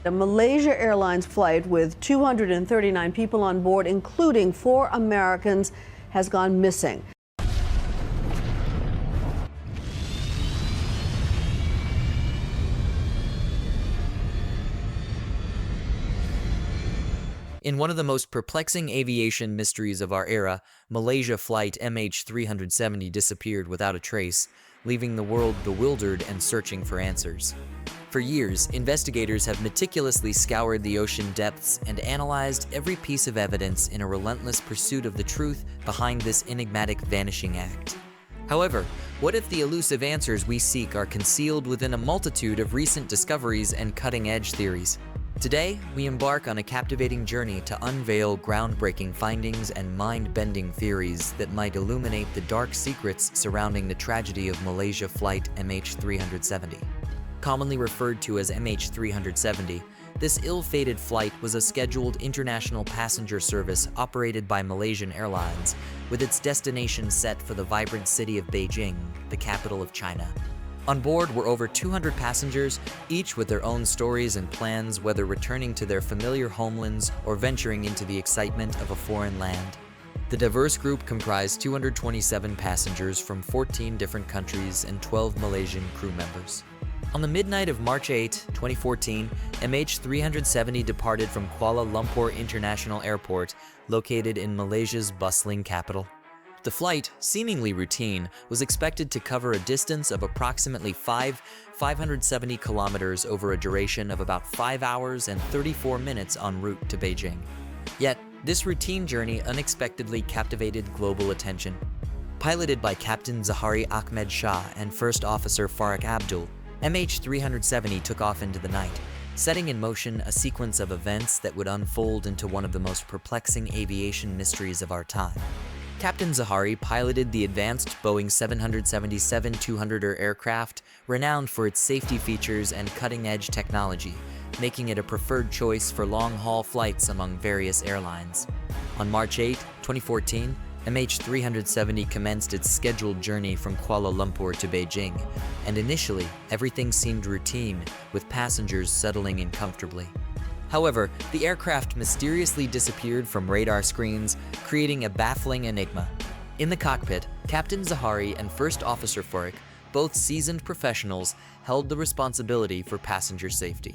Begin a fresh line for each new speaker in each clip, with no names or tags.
A Malaysia Airlines flight with 239 people on board, including 4 Americans, has gone missing.
In one of the most perplexing aviation mysteries of our era, Malaysia Flight MH-370 disappeared without a trace, leaving the world bewildered and searching for answers. For years, investigators have meticulously scoured the ocean depths and analyzed every piece of evidence in a relentless pursuit of the truth behind this enigmatic vanishing act. However, what if the elusive answers we seek are concealed within a multitude of recent discoveries and cutting-edge theories? Today, we embark on a captivating journey to unveil groundbreaking findings and mind-bending theories that might illuminate the dark secrets surrounding the tragedy of Malaysia Flight MH-370. Commonly referred to as MH-370, this ill-fated flight was a scheduled international passenger service operated by Malaysian Airlines, with its destination set for the vibrant city of Beijing, the capital of China. On board were over 200 passengers, each with their own stories and plans, whether returning to their familiar homelands or venturing into the excitement of a foreign land. The diverse group comprised 227 passengers from 14 different countries and 12 Malaysian crew members. On the midnight of March 8, 2014, MH-370 departed from Kuala Lumpur International Airport, located in Malaysia's bustling capital. The flight, seemingly routine, was expected to cover a distance of approximately 570 kilometers over a duration of about 5 hours and 34 minutes en route to Beijing. Yet, this routine journey unexpectedly captivated global attention. Piloted by Captain Zahari Ahmed Shah and First Officer Farooq Abdul, MH-370 took off into the night, setting in motion a sequence of events that would unfold into one of the most perplexing aviation mysteries of our time. Captain Zahari piloted the advanced Boeing 777-200er aircraft, renowned for its safety features and cutting-edge technology, making it a preferred choice for long-haul flights among various airlines. On March 8, 2014, MH-370 commenced its scheduled journey from Kuala Lumpur to Beijing, and initially, everything seemed routine, with passengers settling in comfortably. However, the aircraft mysteriously disappeared from radar screens, creating a baffling enigma. In the cockpit, Captain Zahari and First Officer Farooq, both seasoned professionals, held the responsibility for passenger safety.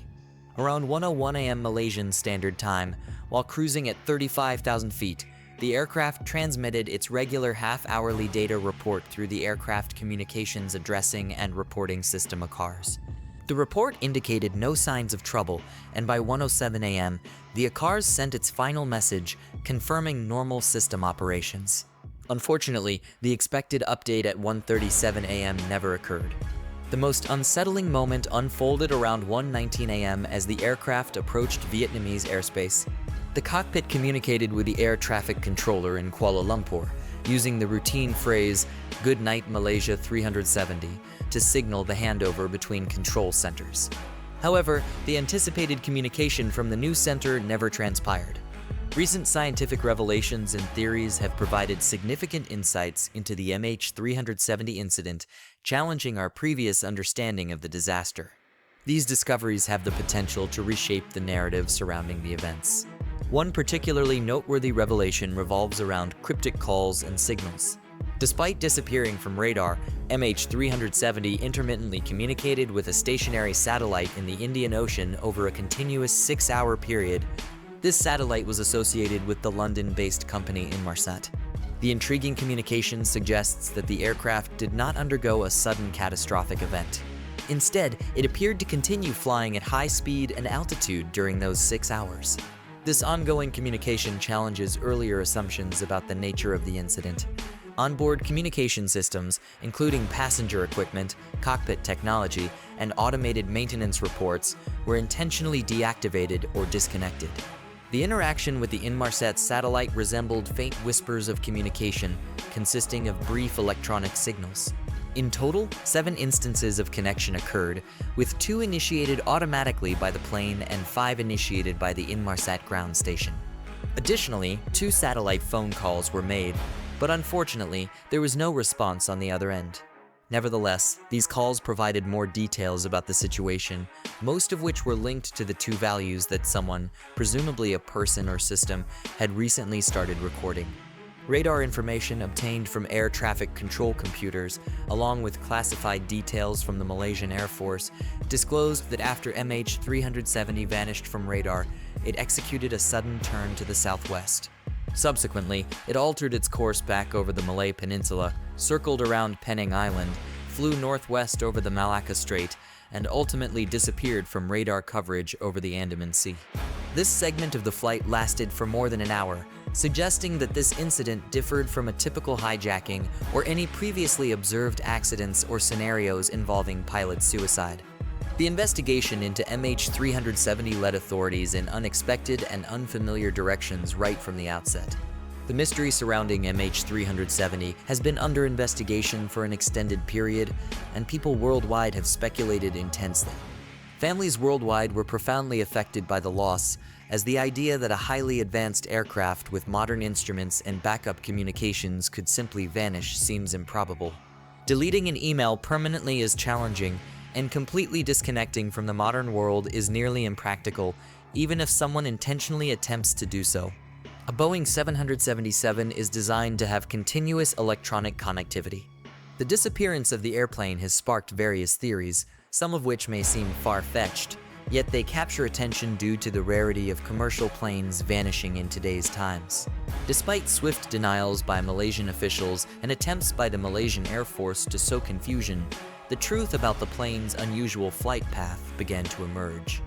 Around 1:01 a.m. Malaysian Standard Time, while cruising at 35,000 feet, the aircraft transmitted its regular half-hourly data report through the Aircraft Communications Addressing and Reporting System ACARS. The report indicated no signs of trouble, and by 1:07 a.m., the ACARS sent its final message, confirming normal system operations. Unfortunately, the expected update at 1:37 a.m. never occurred. The most unsettling moment unfolded around 1:19 a.m. as the aircraft approached Vietnamese airspace. The cockpit communicated with the air traffic controller in Kuala Lumpur, using the routine phrase, "Good night Malaysia 370, to signal the handover between control centers. However, the anticipated communication from the new center never transpired. Recent scientific revelations and theories have provided significant insights into the MH-370 incident, challenging our previous understanding of the disaster. These discoveries have the potential to reshape the narrative surrounding the events. One particularly noteworthy revelation revolves around cryptic calls and signals. Despite disappearing from radar, MH-370 intermittently communicated with a stationary satellite in the Indian Ocean over a continuous 6-hour period. This satellite was associated with the London-based company Inmarsat. The intriguing communication suggests that the aircraft did not undergo a sudden catastrophic event. Instead, it appeared to continue flying at high speed and altitude during those 6 hours. This ongoing communication challenges earlier assumptions about the nature of the incident. Onboard communication systems, including passenger equipment, cockpit technology, and automated maintenance reports, were intentionally deactivated or disconnected. The interaction with the Inmarsat satellite resembled faint whispers of communication, consisting of brief electronic signals. In total, 7 instances of connection occurred, with 2 initiated automatically by the plane and 5 initiated by the Inmarsat ground station. Additionally, 2 satellite phone calls were made, but unfortunately, there was no response on the other end. Nevertheless, these calls provided more details about the situation, most of which were linked to the two values that someone, presumably a person or system, had recently started recording. Radar information obtained from air traffic control computers, along with classified details from the Malaysian Air Force, disclosed that after MH-370 vanished from radar, it executed a sudden turn to the southwest. Subsequently, it altered its course back over the Malay Peninsula, circled around Penang Island, flew northwest over the Malacca Strait, and ultimately disappeared from radar coverage over the Andaman Sea. This segment of the flight lasted for more than an hour, suggesting that this incident differed from a typical hijacking or any previously observed accidents or scenarios involving pilot suicide. The investigation into MH-370 led authorities in unexpected and unfamiliar directions right from the outset. The mystery surrounding MH-370 has been under investigation for an extended period, and people worldwide have speculated intensely. Families worldwide were profoundly affected by the loss, as the idea that a highly advanced aircraft with modern instruments and backup communications could simply vanish seems improbable. Deleting an email permanently is challenging, and completely disconnecting from the modern world is nearly impractical, even if someone intentionally attempts to do so. A Boeing 777 is designed to have continuous electronic connectivity. The disappearance of the airplane has sparked various theories, some of which may seem far-fetched, yet they capture attention due to the rarity of commercial planes vanishing in today's times. Despite swift denials by Malaysian officials and attempts by the Malaysian Air Force to sow confusion, the truth about the plane's unusual flight path began to emerge.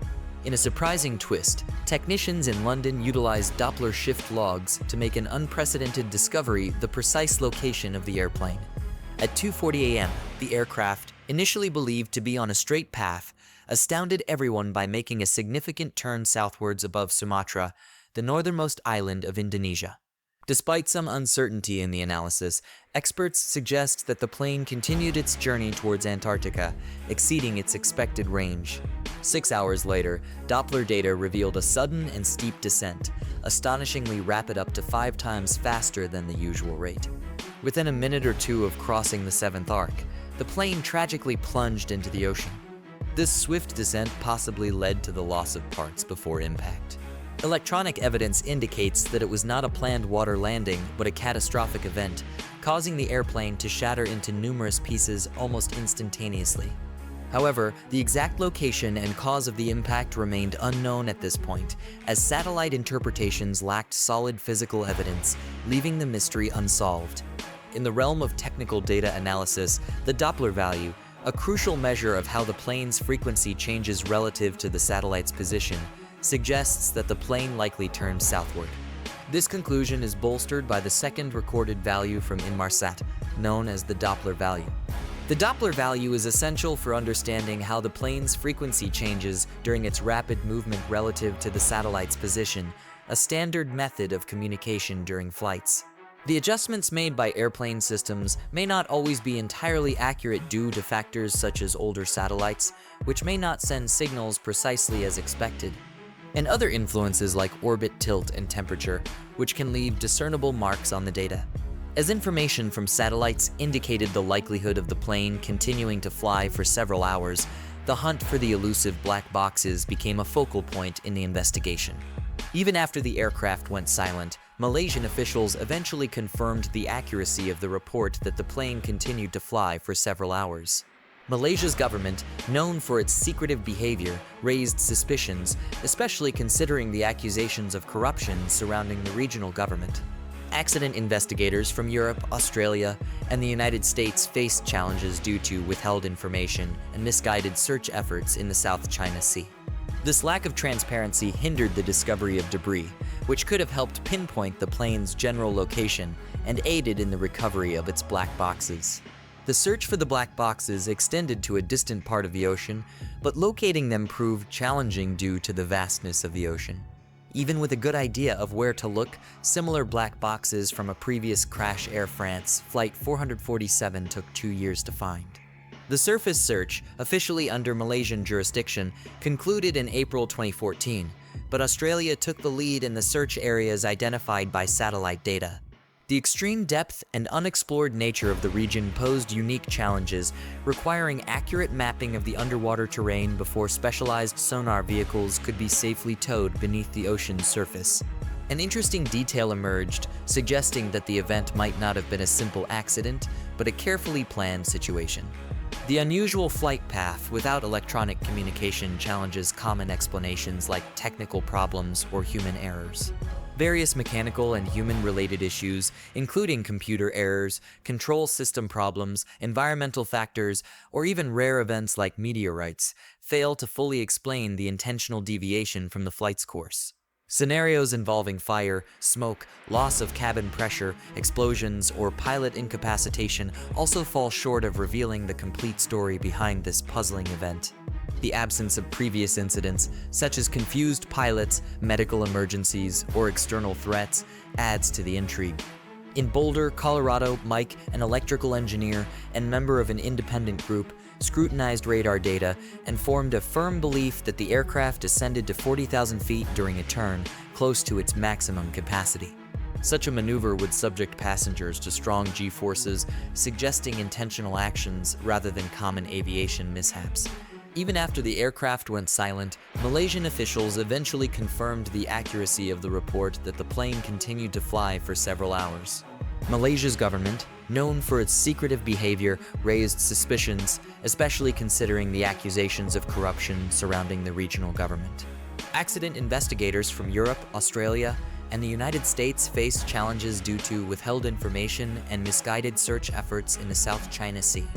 In a surprising twist, technicians in London utilized Doppler shift logs to make an unprecedented discovery: the precise location of the airplane. At 2:40 a.m., the aircraft, initially believed to be on a straight path, astounded everyone by making a significant turn southwards above Sumatra, the northernmost island of Indonesia. Despite some uncertainty in the analysis, experts suggest that the plane continued its journey towards Antarctica, exceeding its expected range. 6 hours later, Doppler data revealed a sudden and steep descent, astonishingly rapid, up to 5 times faster than the usual rate. Within a minute or two of crossing the 7th arc, the plane tragically plunged into the ocean. This swift descent possibly led to the loss of parts before impact. Electronic evidence indicates that it was not a planned water landing, but a catastrophic event, causing the airplane to shatter into numerous pieces almost instantaneously. However, the exact location and cause of the impact remained unknown at this point, as satellite interpretations lacked solid physical evidence, leaving the mystery unsolved. In the realm of technical data analysis, the Doppler value, a crucial measure of how the plane's frequency changes relative to the satellite's position, suggests that the plane likely turned southward. This conclusion is bolstered by the second recorded value from Inmarsat, known as the Doppler value. The Doppler value is essential for understanding how the plane's frequency changes during its rapid movement relative to the satellite's position, a standard method of communication during flights. The adjustments made by airplane systems may not always be entirely accurate due to factors such as older satellites, which may not send signals precisely as expected, and other influences like orbit tilt and temperature, which can leave discernible marks on the data. As information from satellites indicated the likelihood of the plane continuing to fly for several hours, the hunt for the elusive black boxes became a focal point in the investigation. Even after the aircraft went silent, Malaysian officials eventually confirmed the accuracy of the report that the plane continued to fly for several hours. Malaysia's government, known for its secretive behavior, raised suspicions, especially considering the accusations of corruption surrounding the regional government. Accident investigators from Europe, Australia, and the United States faced challenges due to withheld information and misguided search efforts in the South China Sea. This lack of transparency hindered the discovery of debris, which could have helped pinpoint the plane's general location and aided in the recovery of its black boxes. The search for the black boxes extended to a distant part of the ocean, but locating them proved challenging due to the vastness of the ocean. Even with a good idea of where to look, similar black boxes from a previous crash Air France Flight 447 took 2 years to find. The surface search, officially under Malaysian jurisdiction, concluded in April 2014, but Australia took the lead in the search areas identified by satellite data. The extreme depth and unexplored nature of the region posed unique challenges, requiring accurate mapping of the underwater terrain before specialized sonar vehicles could be safely towed beneath the ocean's surface. An interesting detail emerged, suggesting that the event might not have been a simple accident, but a carefully planned situation. The unusual flight path without electronic communication challenges common explanations like technical problems or human errors. Various mechanical and human-related issues, including computer errors, control system problems, environmental factors, or even rare events like meteorites, fail to fully explain the intentional deviation from the flight's course. Scenarios involving fire, smoke, loss of cabin pressure, explosions, or pilot incapacitation also fall short of revealing the complete story behind this puzzling event. The absence of previous incidents, such as confused pilots, medical emergencies, or external threats, adds to the intrigue. In Boulder, Colorado, Mike, an electrical engineer and member of an independent group, scrutinized radar data and formed a firm belief that the aircraft descended to 40,000 feet during a turn, close to its maximum capacity. Such a maneuver would subject passengers to strong G-forces, suggesting intentional actions rather than common aviation mishaps. Even after the aircraft went silent, Malaysian officials eventually confirmed the accuracy of the report that the plane continued to fly for several hours. Malaysia's government, known for its secretive behavior, raised suspicions, especially considering the accusations of corruption surrounding the regional government. Accident investigators from Europe, Australia, and the United States faced challenges due to withheld information and misguided search efforts in the South China Sea.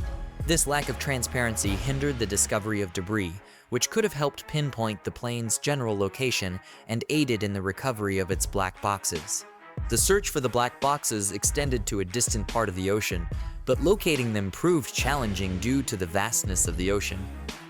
This lack of transparency hindered the discovery of debris, which could have helped pinpoint the plane's general location and aided in the recovery of its black boxes. The search for the black boxes extended to a distant part of the ocean, but locating them proved challenging due to the vastness of the ocean.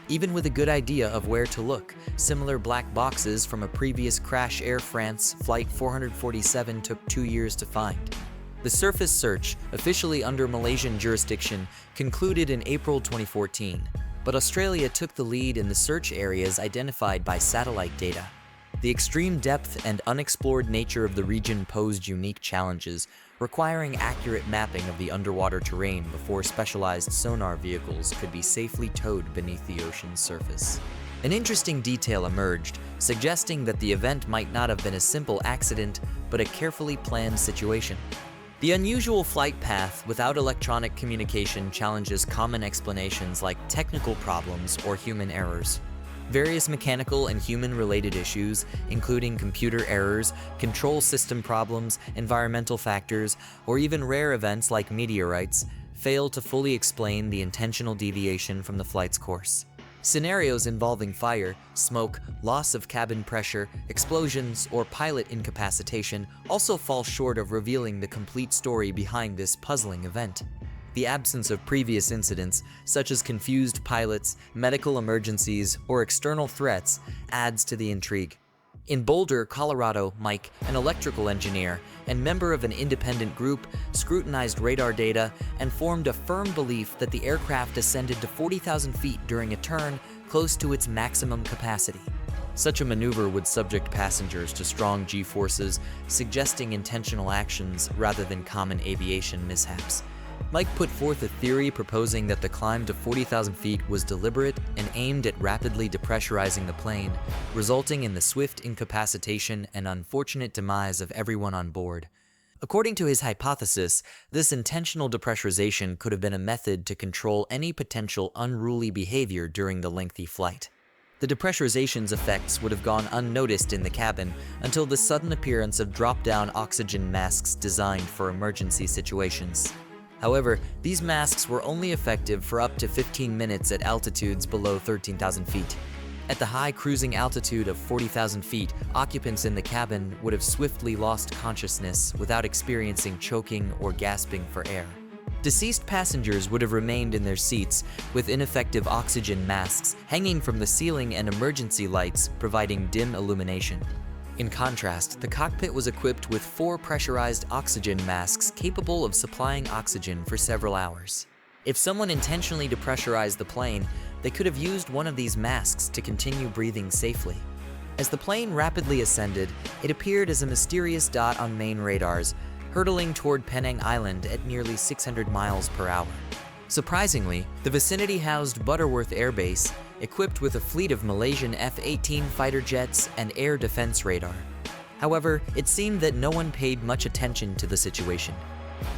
Even with a good idea of where to look, similar black boxes from a previous crash Air France Flight 447 took 2 years to find. The surface search, officially under Malaysian jurisdiction, concluded in April 2014, but Australia took the lead in the search areas identified by satellite data. The extreme depth and unexplored nature of the region posed unique challenges, requiring accurate mapping of the underwater terrain before specialized sonar vehicles could be safely towed beneath the ocean's surface. An interesting detail emerged, suggesting that the event might not have been a simple accident, but a carefully planned situation. The unusual flight path without electronic communication challenges common explanations like technical problems or human errors. Various mechanical and human-related issues, including computer errors, control system problems, environmental factors, or even rare events like meteorites, fail to fully explain the intentional deviation from the flight's course. Scenarios involving fire, smoke, loss of cabin pressure, explosions, or pilot incapacitation also fall short of revealing the complete story behind this puzzling event. The absence of previous incidents, such as confused pilots, medical emergencies, or external threats, adds to the intrigue. In Boulder, Colorado, Mike, an electrical engineer and member of an independent group, scrutinized radar data and formed a firm belief that the aircraft descended to 40,000 feet during a turn close to its maximum capacity. Such a maneuver would subject passengers to strong G-forces, suggesting intentional actions rather than common aviation mishaps. Mike put forth a theory proposing that the climb to 40,000 feet was deliberate and aimed at rapidly depressurizing the plane, resulting in the swift incapacitation and unfortunate demise of everyone on board. According to his hypothesis, this intentional depressurization could have been a method to control any potential unruly behavior during the lengthy flight. The depressurization's effects would have gone unnoticed in the cabin until the sudden appearance of drop-down oxygen masks designed for emergency situations. However, these masks were only effective for up to 15 minutes at altitudes below 13,000 feet. At the high cruising altitude of 40,000 feet, occupants in the cabin would have swiftly lost consciousness without experiencing choking or gasping for air. Deceased passengers would have remained in their seats, with ineffective oxygen masks hanging from the ceiling and emergency lights providing dim illumination. In contrast, the cockpit was equipped with 4 pressurized oxygen masks capable of supplying oxygen for several hours. If someone intentionally depressurized the plane, they could have used one of these masks to continue breathing safely. As the plane rapidly ascended, it appeared as a mysterious dot on main radars, hurtling toward Penang Island at nearly 600 miles per hour. Surprisingly, the vicinity housed Butterworth Air Base, equipped with a fleet of Malaysian F-18 fighter jets and air defense radar. However, it seemed that no one paid much attention to the situation.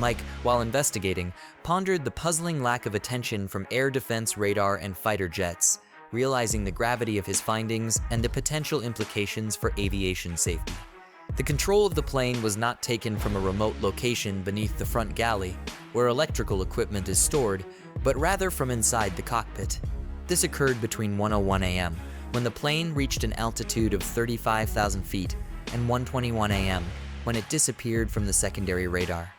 Mike, while investigating, pondered the puzzling lack of attention from air defense radar and fighter jets, realizing the gravity of his findings and the potential implications for aviation safety. The control of the plane was not taken from a remote location beneath the front galley, where electrical equipment is stored, but rather from inside the cockpit. This occurred between 1:01 a.m., when the plane reached an altitude of 35,000 feet, and 1:21 a.m., when it disappeared from the secondary radar.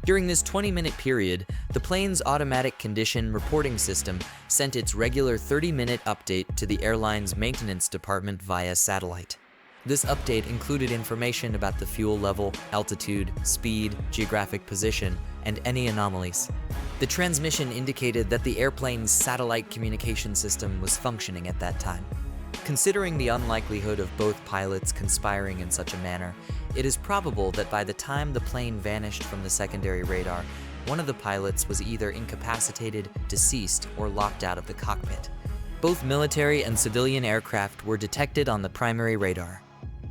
During this 20-minute period, the plane's automatic condition reporting system sent its regular 30-minute update to the airline's maintenance department via satellite. This update included information about the fuel level, altitude, speed, geographic position, and any anomalies. The transmission indicated that the airplane's satellite communication system was functioning at that time. Considering the unlikelihood of both pilots conspiring in such a manner, it is probable that by the time the plane vanished from the secondary radar, one of the pilots was either incapacitated, deceased, or locked out of the cockpit. Both military and civilian aircraft were detected on the primary radar.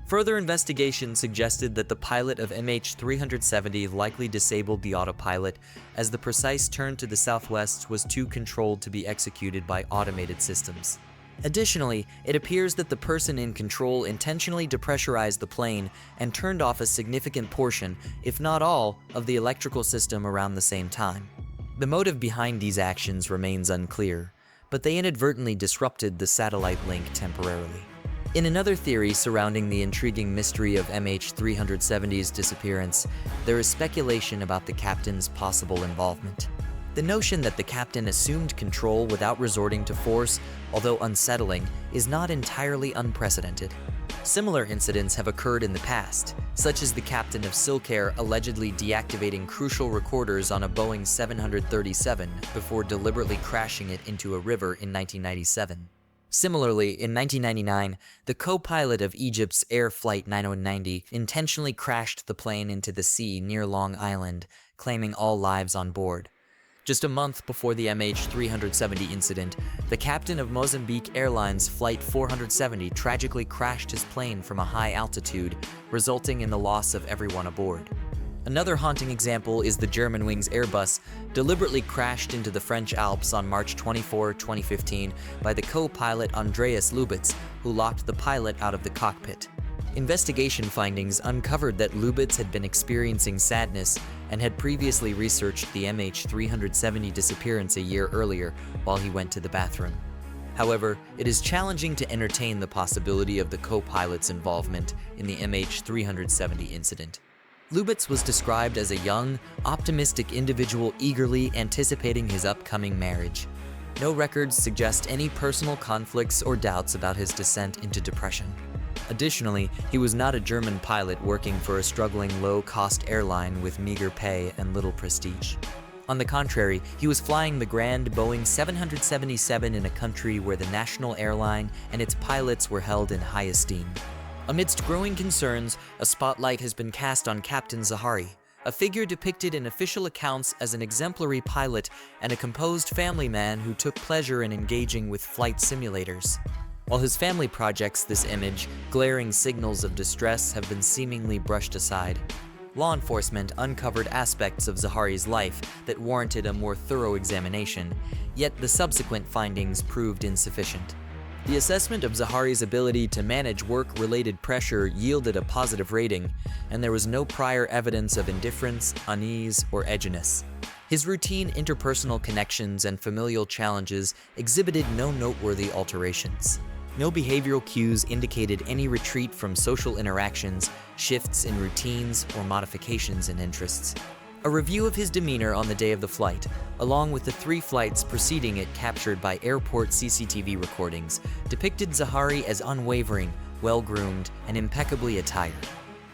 Further investigation suggested that the pilot of MH-370 likely disabled the autopilot, as the precise turn to the southwest was too controlled to be executed by automated systems. Additionally, it appears that the person in control intentionally depressurized the plane and turned off a significant portion, if not all, of the electrical system around the same time. The motive behind these actions remains unclear, but they inadvertently disrupted the satellite link temporarily. In another theory surrounding the intriguing mystery of MH-370's disappearance, there is speculation about the captain's possible involvement. The notion that the captain assumed control without resorting to force, although unsettling, is not entirely unprecedented. Similar incidents have occurred in the past, such as the captain of Silkair allegedly deactivating crucial recorders on a Boeing 737 before deliberately crashing it into a river in 1997. Similarly, in 1999, the co-pilot of Egypt's Air Flight 9090 intentionally crashed the plane into the sea near Long Island, claiming all lives on board. Just a month before the MH-370 incident, the captain of Mozambique Airlines Flight 470 tragically crashed his plane from a high altitude, resulting in the loss of everyone aboard. Another haunting example is the Germanwings Airbus, deliberately crashed into the French Alps on March 24, 2015 by the co-pilot Andreas Lubitz, who locked the pilot out of the cockpit. Investigation findings uncovered that Lubitz had been experiencing sadness and had previously researched the MH-370 disappearance a year earlier while he went to the bathroom. However, it is challenging to entertain the possibility of the co-pilot's involvement in the MH-370 incident. Lubitz was described as a young, optimistic individual eagerly anticipating his upcoming marriage. No records suggest any personal conflicts or doubts about his descent into depression. Additionally, he was not a German pilot working for a struggling low-cost airline with meager pay and little prestige. On the contrary, he was flying the grand Boeing 777 in a country where the national airline and its pilots were held in high esteem. Amidst growing concerns, a spotlight has been cast on Captain Zahari, a figure depicted in official accounts as an exemplary pilot and a composed family man who took pleasure in engaging with flight simulators. While his family projects this image, glaring signals of distress have been seemingly brushed aside. Law enforcement uncovered aspects of Zahari's life that warranted a more thorough examination, yet the subsequent findings proved insufficient. The assessment of Zahari's ability to manage work-related pressure yielded a positive rating, and there was no prior evidence of indifference, unease, or edginess. His routine interpersonal connections and familial challenges exhibited no noteworthy alterations. No behavioral cues indicated any retreat from social interactions, shifts in routines, or modifications in interests. A review of his demeanor on the day of the flight, along with the 3 flights preceding it captured by airport CCTV recordings, depicted Zahari as unwavering, well-groomed, and impeccably attired.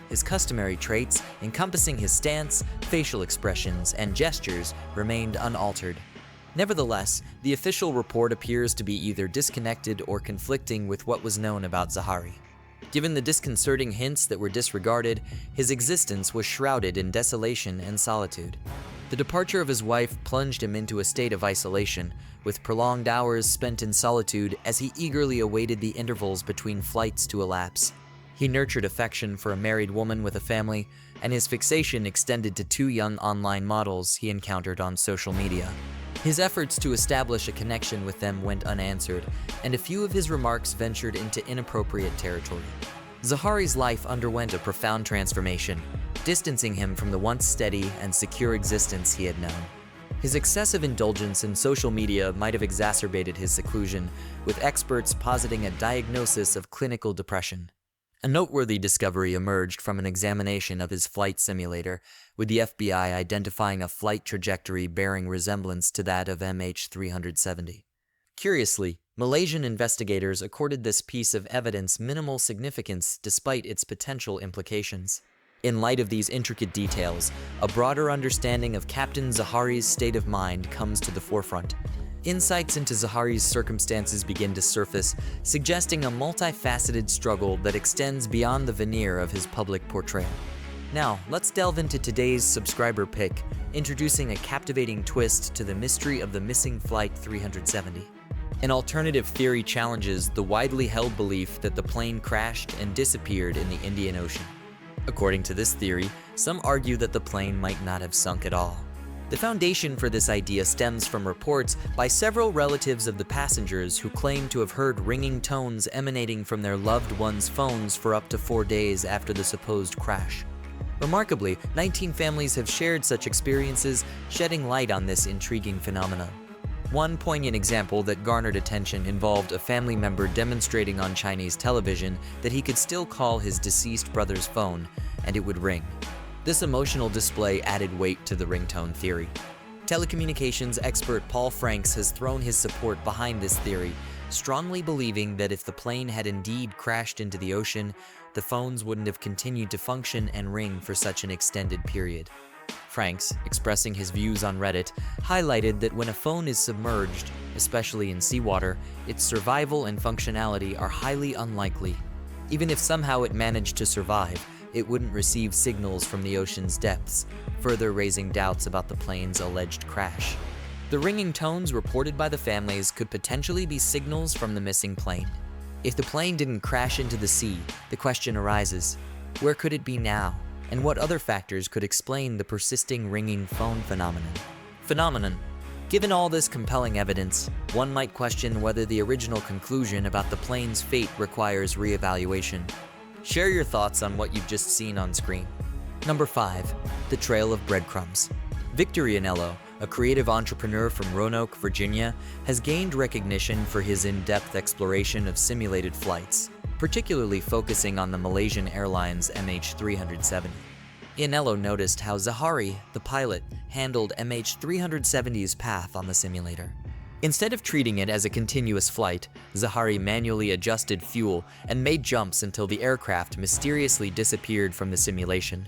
His customary traits, encompassing his stance, facial expressions, and gestures, remained unaltered. Nevertheless, the official report appears to be either disconnected or conflicting with what was known about Zahari. Given the disconcerting hints that were disregarded, his existence was shrouded in desolation and solitude. The departure of his wife plunged him into a state of isolation, with prolonged hours spent in solitude as he eagerly awaited the intervals between flights to elapse. He nurtured affection for a married woman with a family, and his fixation extended to 2 young online models he encountered on social media. His efforts to establish a connection with them went unanswered, and a few of his remarks ventured into inappropriate territory. Zahari's life underwent a profound transformation, distancing him from the once steady and secure existence he had known. His excessive indulgence in social media might have exacerbated his seclusion, with experts positing a diagnosis of clinical depression. A noteworthy discovery emerged from an examination of his flight simulator, with the FBI identifying a flight trajectory bearing resemblance to that of MH-370. Curiously, Malaysian investigators accorded this piece of evidence minimal significance despite its potential implications. In light of these intricate details, a broader understanding of Captain Zahari's state of mind comes to the forefront. Insights into Zahari's circumstances begin to surface, suggesting a multifaceted struggle that extends beyond the veneer of his public portrayal. Now, let's delve into today's subscriber pick, introducing a captivating twist to the mystery of the missing Flight 370. An alternative theory challenges the widely held belief that the plane crashed and disappeared in the Indian Ocean. According to this theory, some argue that the plane might not have sunk at all. The foundation for this idea stems from reports by several relatives of the passengers who claim to have heard ringing tones emanating from their loved ones' phones for up to 4 days after the supposed crash. Remarkably, 19 families have shared such experiences, shedding light on this intriguing phenomenon. One poignant example that garnered attention involved a family member demonstrating on Chinese television that he could still call his deceased brother's phone, and it would ring. This emotional display added weight to the ringtone theory. Telecommunications expert Paul Franks has thrown his support behind this theory, strongly believing that if the plane had indeed crashed into the ocean, the phones wouldn't have continued to function and ring for such an extended period. Franks, expressing his views on Reddit, highlighted that when a phone is submerged, especially in seawater, its survival and functionality are highly unlikely. Even if somehow it managed to survive, it wouldn't receive signals from the ocean's depths, further raising doubts about the plane's alleged crash. The ringing tones reported by the families could potentially be signals from the missing plane. If the plane didn't crash into the sea, the question arises, where could it be now? And what other factors could explain the persisting ringing phone phenomenon? Given all this compelling evidence, one might question whether the original conclusion about the plane's fate requires reevaluation. Share your thoughts on what you've just seen on screen. Number 5. The Trail of Breadcrumbs. Victor Ianello, a creative entrepreneur from Roanoke, Virginia, has gained recognition for his in-depth exploration of simulated flights, particularly focusing on the Malaysian Airlines MH-370. Ianello noticed how Zahari, the pilot, handled MH-370's path on the simulator. Instead of treating it as a continuous flight, Zahari manually adjusted fuel and made jumps until the aircraft mysteriously disappeared from the simulation.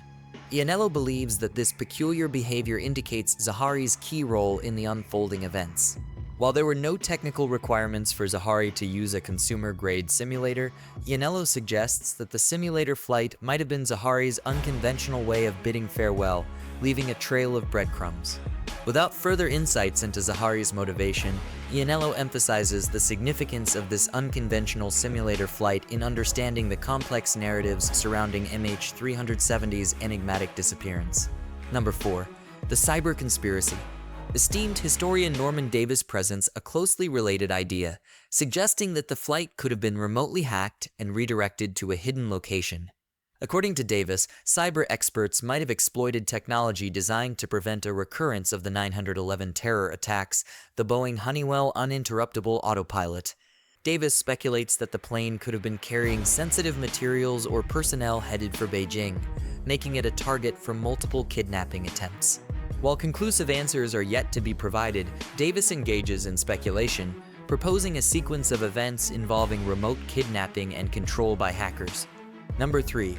Ianello believes that this peculiar behavior indicates Zahari's key role in the unfolding events. While there were no technical requirements for Zahari to use a consumer-grade simulator, Ianello suggests that the simulator flight might have been Zahari's unconventional way of bidding farewell, leaving a trail of breadcrumbs. Without further insights into Zahari's motivation, Ianello emphasizes the significance of this unconventional simulator flight in understanding the complex narratives surrounding MH-370's enigmatic disappearance. Number 4. The Cyber Conspiracy. Esteemed historian Norman Davis presents a closely related idea, suggesting that the flight could have been remotely hacked and redirected to a hidden location. According to Davis, cyber experts might have exploited technology designed to prevent a recurrence of the 9/11 terror attacks, the Boeing Honeywell uninterruptible autopilot. Davis speculates that the plane could have been carrying sensitive materials or personnel headed for Beijing, making it a target for multiple kidnapping attempts. While conclusive answers are yet to be provided, Davis engages in speculation, proposing a sequence of events involving remote kidnapping and control by hackers. Number 3.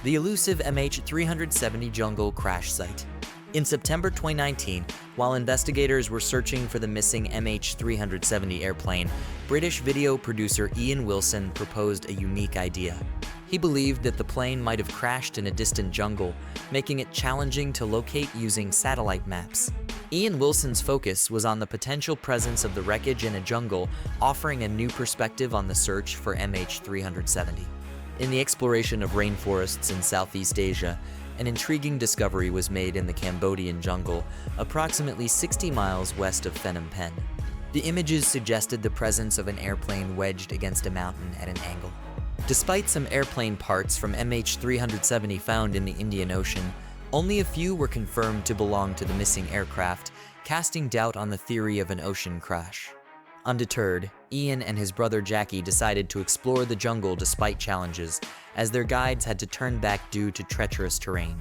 The elusive MH-370 jungle crash site. In September 2019, while investigators were searching for the missing MH-370 airplane, British video producer Ian Wilson proposed a unique idea. He believed that the plane might have crashed in a distant jungle, making it challenging to locate using satellite maps. Ian Wilson's focus was on the potential presence of the wreckage in a jungle, offering a new perspective on the search for MH-370. In the exploration of rainforests in Southeast Asia, an intriguing discovery was made in the Cambodian jungle, approximately 60 miles west of Phnom Penh. The images suggested the presence of an airplane wedged against a mountain at an angle. Despite some airplane parts from MH-370 found in the Indian Ocean, only a few were confirmed to belong to the missing aircraft, casting doubt on the theory of an ocean crash. Undeterred, Ian and his brother Jackie decided to explore the jungle despite challenges, as their guides had to turn back due to treacherous terrain.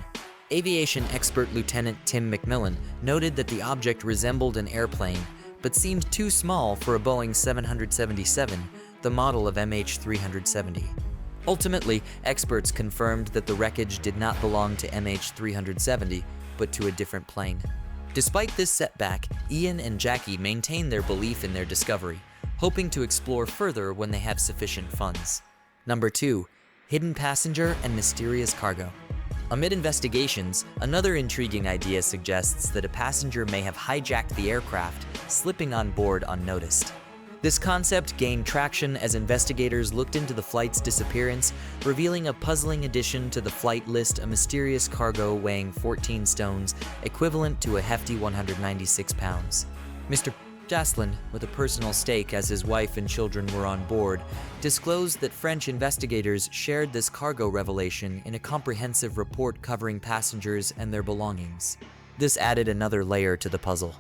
Aviation expert Lieutenant Tim McMillan noted that the object resembled an airplane, but seemed too small for a Boeing 777, the model of MH-370. Ultimately, experts confirmed that the wreckage did not belong to MH-370, but to a different plane. Despite this setback, Ian and Jackie maintain their belief in their discovery, hoping to explore further when they have sufficient funds. Number 2. Hidden passenger and mysterious cargo. Amid investigations, another intriguing idea suggests that a passenger may have hijacked the aircraft, slipping on board unnoticed. This concept gained traction as investigators looked into the flight's disappearance, revealing a puzzling addition to the flight list: a mysterious cargo weighing 14 stones, equivalent to a hefty 196 pounds. Mr. Jaslin, with a personal stake as his wife and children were on board, disclosed that French investigators shared this cargo revelation in a comprehensive report covering passengers and their belongings. This added another layer to the puzzle.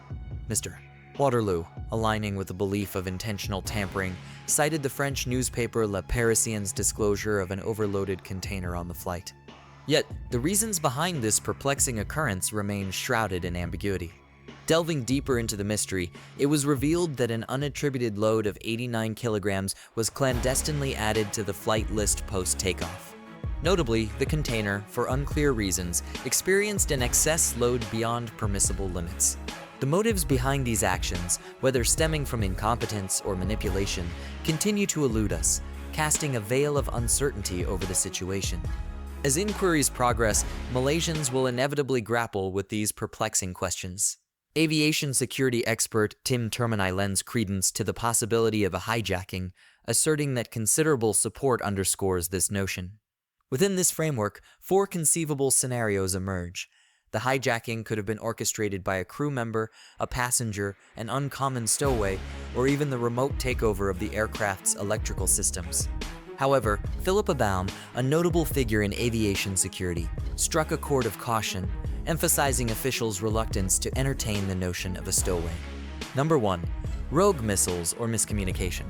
Mr. Waterloo, aligning with the belief of intentional tampering, cited the French newspaper Le Parisien's disclosure of an overloaded container on the flight. Yet, the reasons behind this perplexing occurrence remain shrouded in ambiguity. Delving deeper into the mystery, it was revealed that an unattributed load of 89 kilograms was clandestinely added to the flight list post-takeoff. Notably, the container, for unclear reasons, experienced an excess load beyond permissible limits. The motives behind these actions, whether stemming from incompetence or manipulation, continue to elude us, casting a veil of uncertainty over the situation. As inquiries progress, Malaysians will inevitably grapple with these perplexing questions. Aviation security expert Tim Termini lends credence to the possibility of a hijacking, asserting that considerable support underscores this notion. Within this framework, 4 conceivable scenarios emerge. The hijacking could have been orchestrated by a crew member, a passenger, an uncommon stowaway, or even the remote takeover of the aircraft's electrical systems. However, Philippa Baum, a notable figure in aviation security, struck a chord of caution, emphasizing officials' reluctance to entertain the notion of a stowaway. Number 1. Rogue missiles or miscommunication.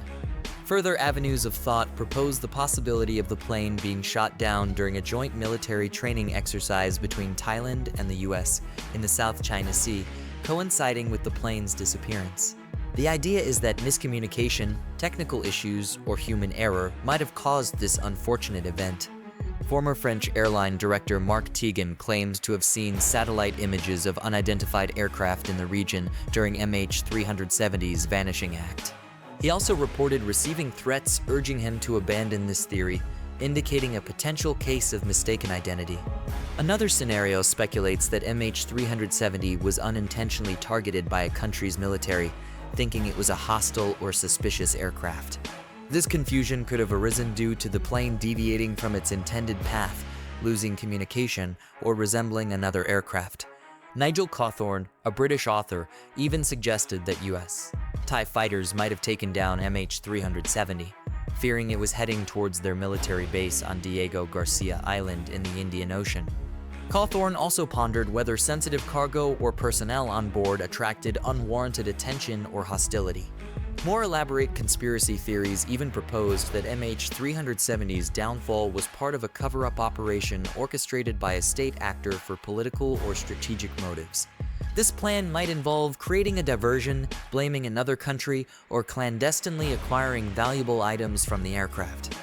Further avenues of thought propose the possibility of the plane being shot down during a joint military training exercise between Thailand and the US in the South China Sea, coinciding with the plane's disappearance. The idea is that miscommunication, technical issues, or human error might have caused this unfortunate event. Former French airline director Marc Tegan claimed to have seen satellite images of unidentified aircraft in the region during MH-370's vanishing act. He also reported receiving threats urging him to abandon this theory, indicating a potential case of mistaken identity. Another scenario speculates that MH-370 was unintentionally targeted by a country's military, thinking it was a hostile or suspicious aircraft. This confusion could have arisen due to the plane deviating from its intended path, losing communication, or resembling another aircraft. Nigel Cawthorne, a British author, even suggested that US TIE fighters might have taken down MH-370, fearing it was heading towards their military base on Diego Garcia Island in the Indian Ocean. Cawthorne also pondered whether sensitive cargo or personnel on board attracted unwarranted attention or hostility. More elaborate conspiracy theories even proposed that MH-370's downfall was part of a cover-up operation orchestrated by a state actor for political or strategic motives. This plan might involve creating a diversion, blaming another country, or clandestinely acquiring valuable items from the aircraft.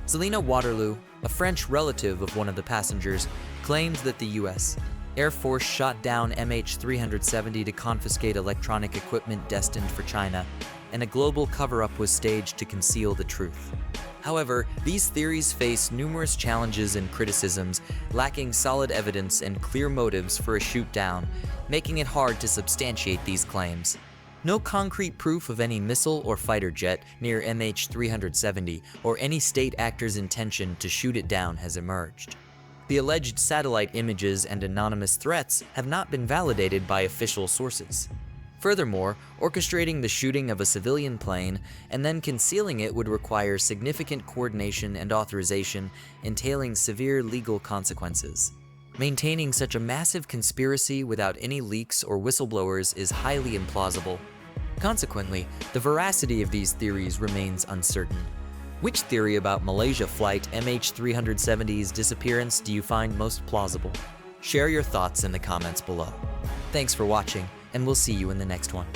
Selina Waterloo, a French relative of one of the passengers, claimed that the US Air Force shot down MH-370 to confiscate electronic equipment destined for China, and a global cover-up was staged to conceal the truth. However, these theories face numerous challenges and criticisms, lacking solid evidence and clear motives for a shoot-down, making it hard to substantiate these claims. No concrete proof of any missile or fighter jet near MH-370 or any state actor's intention to shoot it down has emerged. The alleged satellite images and anonymous threats have not been validated by official sources. Furthermore, orchestrating the shooting of a civilian plane and then concealing it would require significant coordination and authorization, entailing severe legal consequences. Maintaining such a massive conspiracy without any leaks or whistleblowers is highly implausible. Consequently, the veracity of these theories remains uncertain. Which theory about Malaysia Flight MH-370's disappearance do you find most plausible? Share your thoughts in the comments below. Thanks for watching, and we'll see you in the next one.